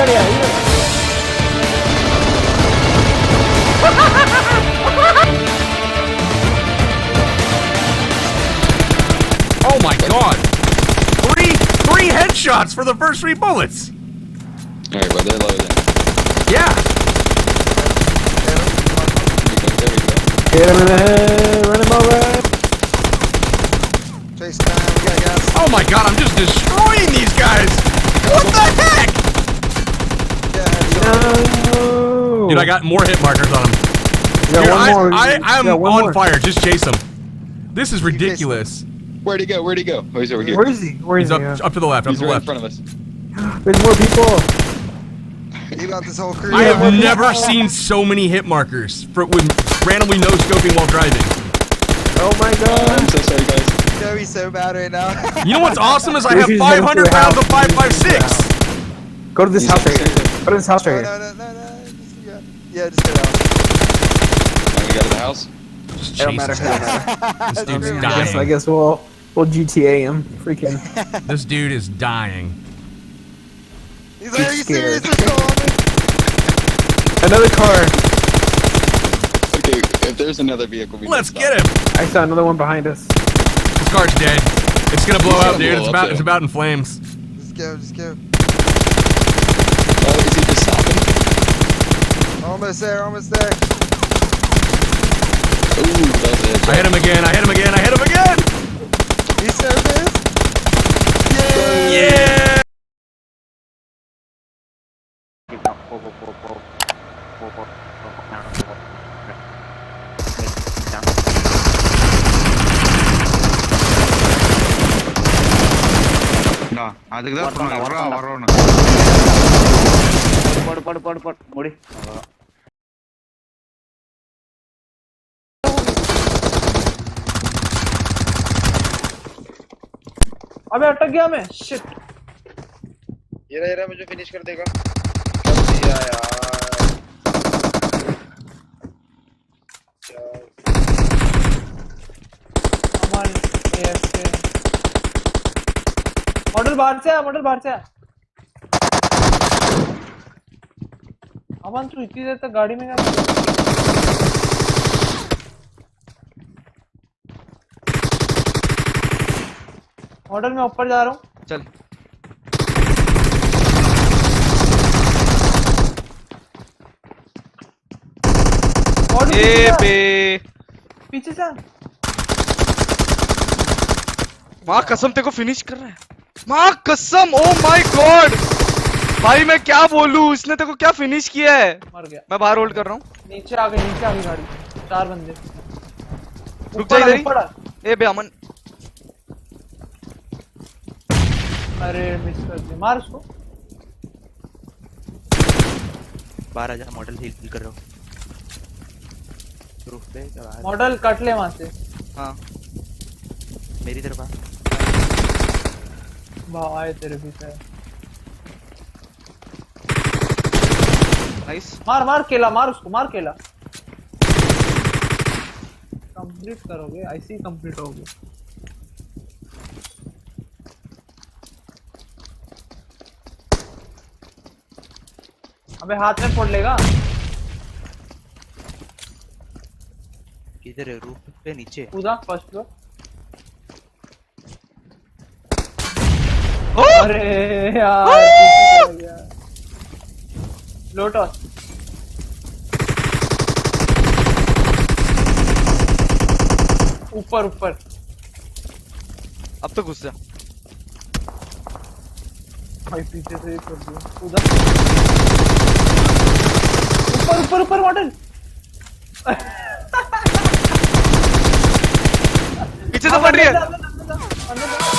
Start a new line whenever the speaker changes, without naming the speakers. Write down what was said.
गाड़ी आई
Oh my god! Three headshots for the first 3 bullets!
Alright, bro, they're loaded.
Yeah!
There we go.
Hit him in the head, run him over.
Chase time, we got gas.
Oh my god, I'm just destroying these guys! What the heck?
No.
Dude, I got more hit markers on him.
Yeah,
Dude,
one more.
I'm
Yeah, one
on
more.
fire, just chase him. This is ridiculous.
Where'd he go? Where'd he go? Oh, he's over here.
Where is he? Where is
He's
he?
up to the left, up
He's
to the
right in
left.
front of us.
There's more people.
You got this whole crew.
I have never seen so many hit markers for when randomly no scoping while driving.
Oh my god.
I'm so sorry, guys.
You know he's so bad right now.
You know what's awesome is I have
He's heading to
500
the
rounds
house.
of 5.56.
Go to this
He's
house right
upstairs.
here. Go to this house right
No,
here.
no, no, no, no. Yeah, just get out.
Alright, we got to the house.
Just
It don't
chase
matter.
him.
It don't matter.
This dude's
I
dying.
guess we'll GTA him. Freaking.
This dude is dying.
He's like, are you
scared.
serious? What's going on?
Another car.
Okay, if there's another vehicle, we
Let's
can
get him.
I saw another one behind us.
This car's dead. It's gonna blow
He's
up,
gonna
dude.
blow up,
It's
too.
about in flames.
Just go, just go.
Oh, is he just stopping?
Almost there, almost there.
Ooh, that was a headshot.
I hit him again. I hit him again. I hit him again.
He's so pissed. Yeah.
Yeah.
मुड़ी
अबे अटक गया मैं shit
ये रहा मुझे finish कर देगा कर दिया यार
हमारे ऐसे मॉडल बाहर से आ मॉडल बाहर से आ अमन तू इतनी देर तक गाड़ी में क्या कर रहा है? मॉडल में ऊपर जा रहा हूँ
चल
मॉडल
ए पे
पीछे से आ।
माँ कसम तेरे को फिनिश कर रहा है माँ कसम ओ माय गॉड भाई मैं क्या बोलूं इसने तेरे को क्या फिनिश किया है
मर गया
मैं बाहर होल्ड कर रहा हूँ
नीचे आ गई गाड़ी 4 बंदे
रुक जा इधर
ऊपर आ।
ही ए बे अमन
अरे मिस कर दिया मार उसको
बाहर आ जा मॉडल हील कर रहा हूँ रूफ पे बाहर
मॉडल कट ले वहां से
हाँ मेरी तरफ आ
भाव आए तेरे पीछे
नाइस
मार मार केला मार उसको मार केला कंप्लीट करोगे ऐसे ही कंप्लीट होगे अबे हाथ में फोड़ लेगा
किधर है रूफ पे नीचे
कूदा फर्स्ट फ्लोर
ओ
अरे यार लोटस ऊपर ऊपर
अब तो घुस जा
भाई पीछे से कर दिया कूदा ऊपर ऊपर ऊपर मॉडल
पीछे से पड़ रही है
अंदर जा, अंदर जा।